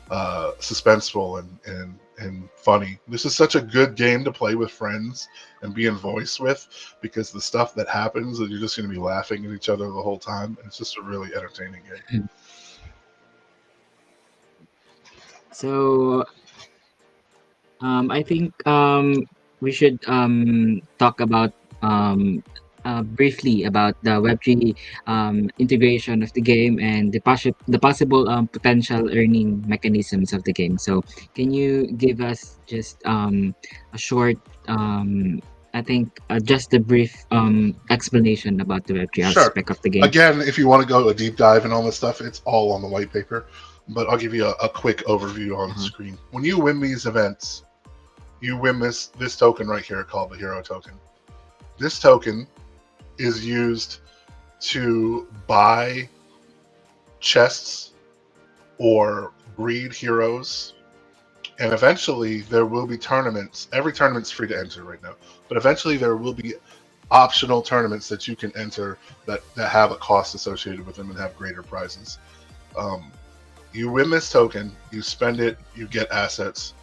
suspenseful and funny. This is such a good game to play with friends and be in voice with, because the stuff that happens, and you're just going to be laughing at each other the whole time, and it's just a really entertaining game. So I think we should talk about briefly about the Web3 integration of the game and the possible potential earning mechanisms of the game. So, can you give us just a short, I think, just a brief explanation about the Web3 Sure. aspect of the game? Again, if you want to go a deep dive in all this stuff, it's all on the white paper. But I'll give you a quick overview on the screen. When you win these events, you win this token right here called the hero token. This token is used to buy chests or breed heroes, and eventually there will be tournaments. Every tournament's free to enter right now, but eventually there will be optional tournaments that you can enter that have a cost associated with them and have greater prizes. You win this token, you spend it, you get assets.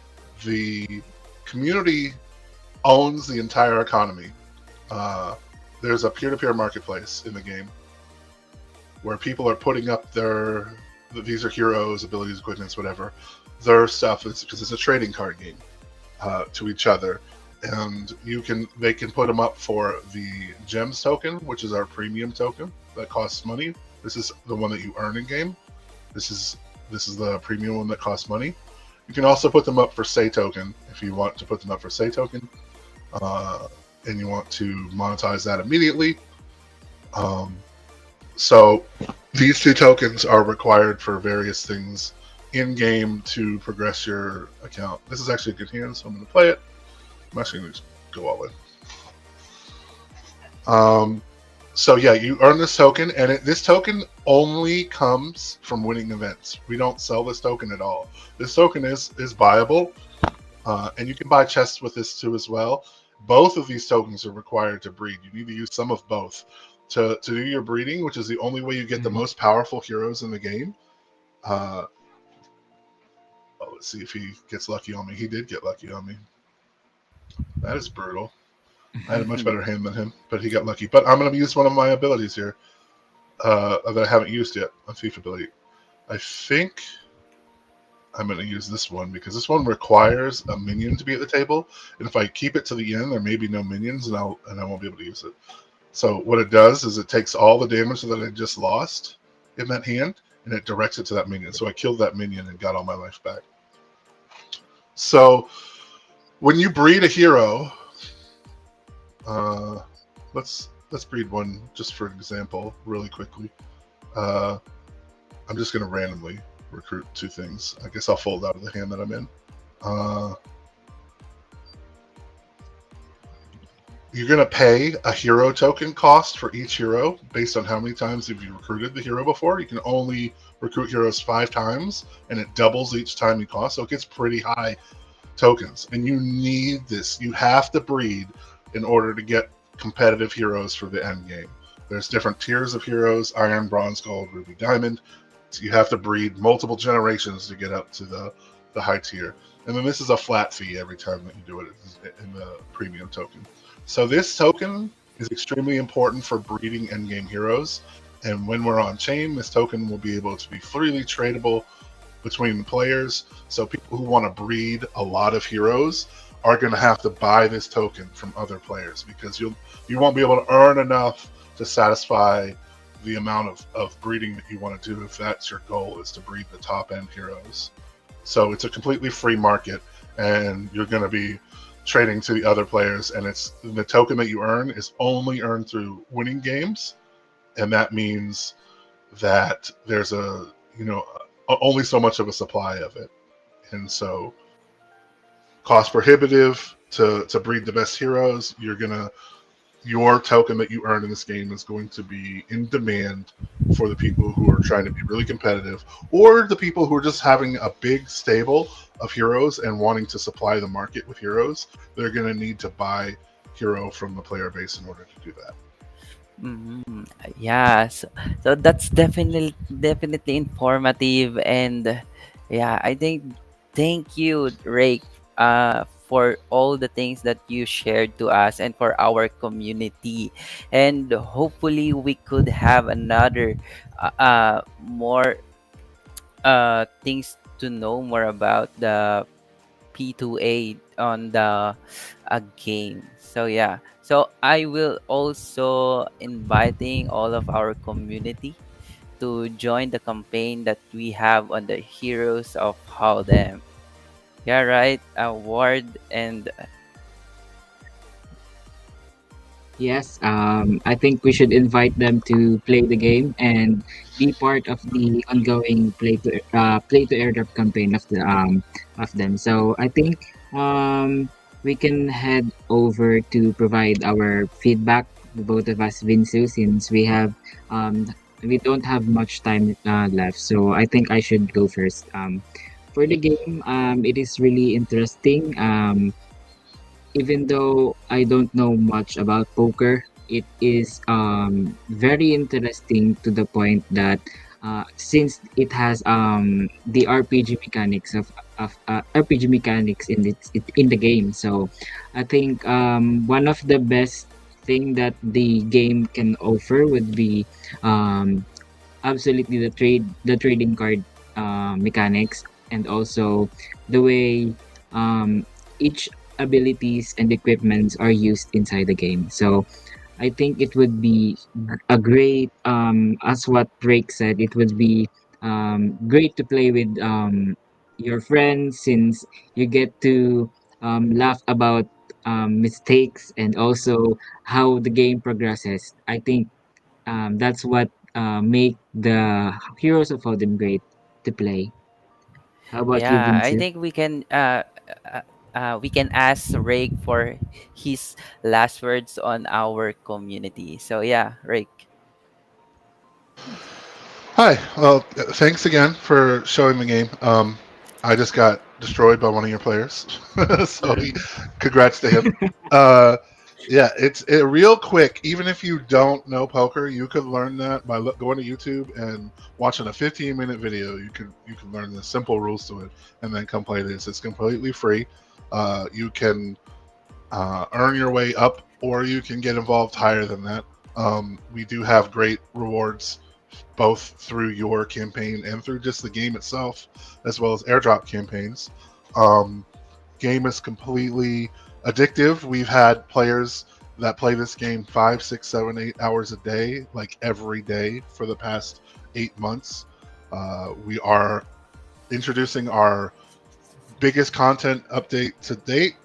The community owns the entire economy. There's a peer-to-peer marketplace in the game where people are putting up these are heroes, abilities, equipments, whatever, their stuff, because it's a trading card game to each other, and they can put them up for the gems token, which is our premium token that costs money. This is the one that you earn in game. This is the premium one that costs money. You can also put them up for Say token if you want to put them up for Say token, and you want to monetize that immediately. So these 2 tokens are required for various things in game to progress your account. This is actually a good hand, so I'm going to play it. I'm actually going to just go all in. Um, so yeah, you earn this token, and this token only comes from winning events. We don't sell this token at all. This token is buyable, and you can buy chests with this too as well. Both of these tokens are required to breed. You need to use some of both to do your breeding, which is the only way you get the Mhm. most powerful heroes in the game. Uh, oh, let's see if he gets lucky on me. He did get lucky on me. That is brutal. I had a much better hand than him, but he got lucky. But I'm going to use one of my abilities here that I haven't used yet, a thief ability. I think I'm going to use this one because this one requires a minion to be at the table, and if I keep it to the end, there may be no minions, and I won't be able to use it. So what it does is it takes all the damage that I just lost in that hand, and it directs it to that minion. So I killed that minion and got all my life back. So when you breed a hero, uh, let's breed one just for example, really quickly. Uh, I'm just going to randomly recruit two things. I guess I'll fold out of the hand that I'm in. Uh, you're going to pay a hero token cost for each hero based on how many times have you recruited the hero before. You can only recruit heroes 5 times, and it doubles each time you cost, so it gets pretty high tokens. And you need this. You have to breed in order to get competitive heroes for the end game. There's different tiers of heroes: iron, bronze, gold, ruby, diamond. So you have to breed multiple generations to get up to the high tier. And then this is a flat fee every time that you do it in the premium token. So this token is extremely important for breeding endgame heroes. And when we're on chain, this token will be able to be freely tradable between players. So people who want to breed a lot of heroes are going to have to buy this token from other players because you won't be able to earn enough to satisfy the amount of breeding that you want to do if that's your goal is to breed the top end heroes. So it's a completely free market, and you're going to be trading to the other players, and it's the token that you earn is only earned through winning games, and that means that there's only so much of a supply of it, and so cost prohibitive to breed the best heroes. Your token that you earn in this game is going to be in demand for the people who are trying to be really competitive, or the people who are just having a big stable of heroes and wanting to supply the market with heroes. They're going to need to buy hero from the player base in order to do that. Mm, yeah, so that's definitely informative, and yeah, I think thank you, Ray, for all the things that you shared to us and for our community, and hopefully we could have another more things to know more about the P2A on the game. So yeah. So I will also inviting all of our community to join the campaign that we have on the Heroes of Holdem. Yeah, right. Award and Yes, I think we should invite them to play the game and be part of the ongoing play to airdrop campaign of them. So I think we can head over to provide our feedback, the both of us, Vinsu, since um we don't have much time left. So I think I should go first. For the game, it is really interesting. Even though I don't know much about poker, it is very interesting to the point that since it has the RPG mechanics of RPG mechanics in the game, so I think one of the best thing that the game can offer would be um, absolutely the trading card mechanics, and also the way um, each abilities and equipments are used inside the game. So I think it would be a great as what Drake said, it would be great to play with your friends, since you get to laugh about mistakes and also how the game progresses. I think that's what make the Heroes of Odin great to play. How about you, yeah, I Vincent? think we can we can ask Rick for his last words on our community. So yeah, Rick. Hi. Well, thanks again for showing the game. I just got destroyed by one of your players, so congrats to him. Uh, yeah, it's real quick. Even if you don't know poker, you could learn that by going to YouTube and watching a 15-minute video. You can learn the simple rules to it, and then come play this. It's completely free. You can earn your way up, or you can get involved higher than that. We do have great rewards both through your campaign and through just the game itself, as well as airdrop campaigns. Um, Game is completely addictive. We've had players that play this game 5, 6, 7, 8 hours a day, like every day for the past 8 months. We are introducing our biggest content update to date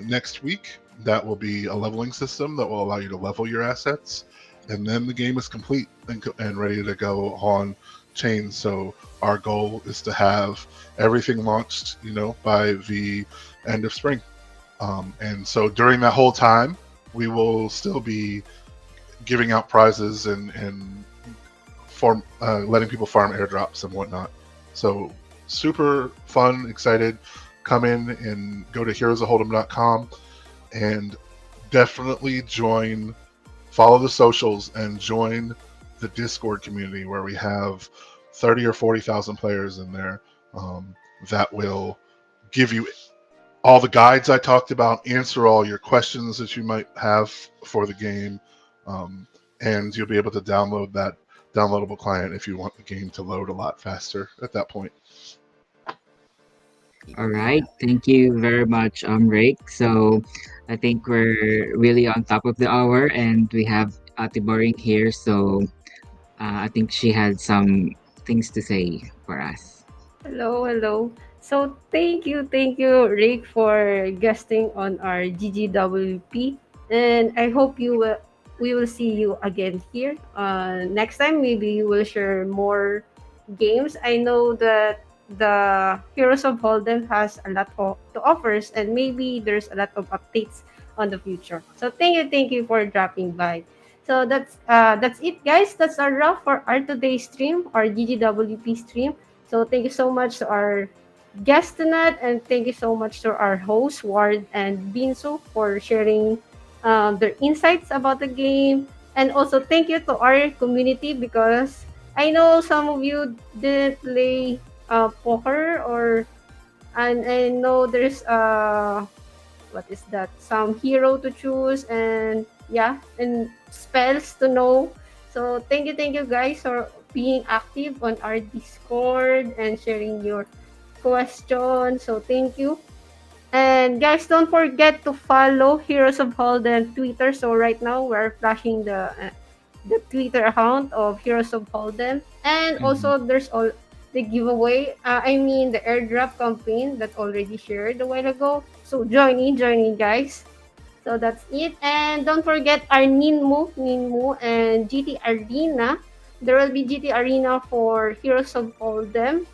next week. That will be a leveling system that will allow you to level your assets, and then the game is complete and ready to go on chain. So our goal is to have everything launched, by the end of spring. And so during that whole time, we will still be giving out prizes and letting people farm airdrops and whatnot. So super fun, excited. Come in and go to heroesofholdem.com and definitely follow the socials and join the Discord community where we have 30 or 40,000 players in there that will give you all the guides I talked about, answer all your questions that you might have for the game, and you'll be able to download that downloadable client if you want the game to load a lot faster at that point. All right, Yeah. thank you very much, Rick. So I think we're really on top of the hour, and we have Ate Boring here. So I think she had some things to say for us. Hello, hello. So thank you, Rick, for guesting on our GGWP, and I hope we will see you again here. Next time, maybe you will share more games. I know that the Heroes of Holden has a lot to offers, and maybe there's a lot of updates on the future. So thank you for dropping by. So that's it, guys. That's a wrap for our today's stream, our GGWP stream. So thank you so much to our guest tonight, and thank you so much to our hosts, Ward and Binsu, for sharing their insights about the game. And also thank you to our community, because I know some of you didn't play poker, and I know there's what is that, some hero to choose, and yeah, and spells to know. So thank you guys for being active on our Discord and sharing your questions. So thank you. And guys, don't forget to follow Heroes of Holden Twitter. So right now we're flashing the Twitter account of Heroes of Holden, and Mhm. also there's all the giveaway. I mean the airdrop campaign that already shared a while ago. So join in, guys. So that's it. And don't forget our Ninmu, and GT Arena. There will be GT Arena for Heroes of Holdem,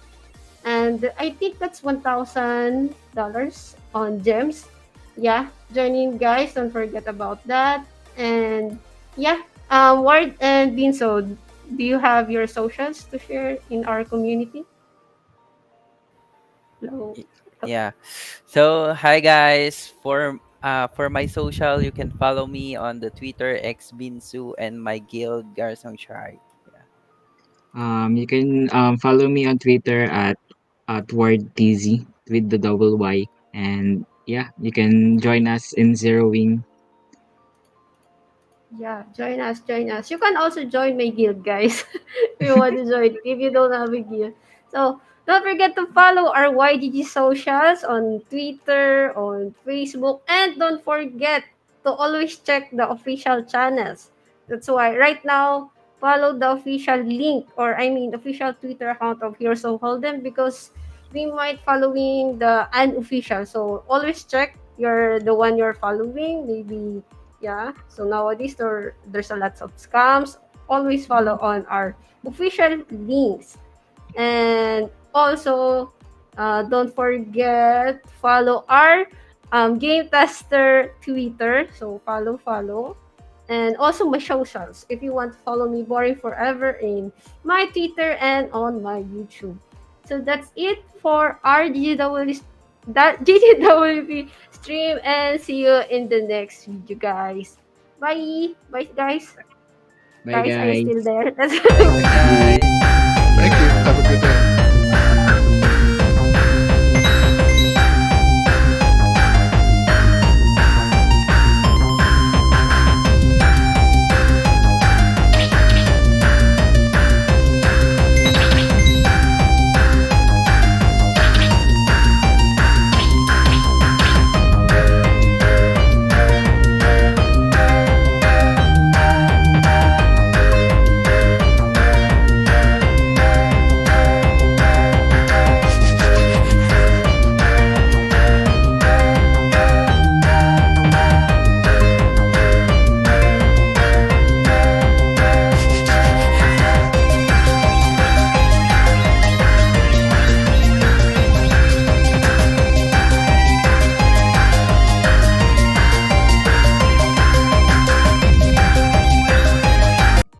and I think that's $1,000 on gems. Yeah, join in, guys. Don't forget about that. And yeah, Ward and Bean. So, do you have your socials to share in our community? Hello. Y- Yeah. So hi guys. For my social, you can follow me on the Twitter xbinsu and my guild Garsong Shai. Yeah. You can follow me on Twitter at wordtz with the double Y, and yeah, you can join us in zeroing. Yeah, join us, join us. You can also join my guild, guys, if you want to join it, if you don't have a guild. So, don't forget to follow our YGG socials on Twitter, on Facebook, and don't forget to always check the official channels. That's why right now, follow the official link, or I mean, official Twitter account of Heroes of Hold'em, because we might following the unofficial. So, always check the one you're following, maybe. Yeah, so nowadays there's a lot of scams. Always follow on our official links. And also, don't forget follow our Game Tester Twitter. So follow. And also my socials. If you want to follow me, Boring Forever, in my Twitter and on my YouTube. So that's it for our GGWP stream, and see you in the next video, guys. Bye. Bye, guys. Bye, Guys, are you still guys. there? Bye, guys. Thank you. Have a good day.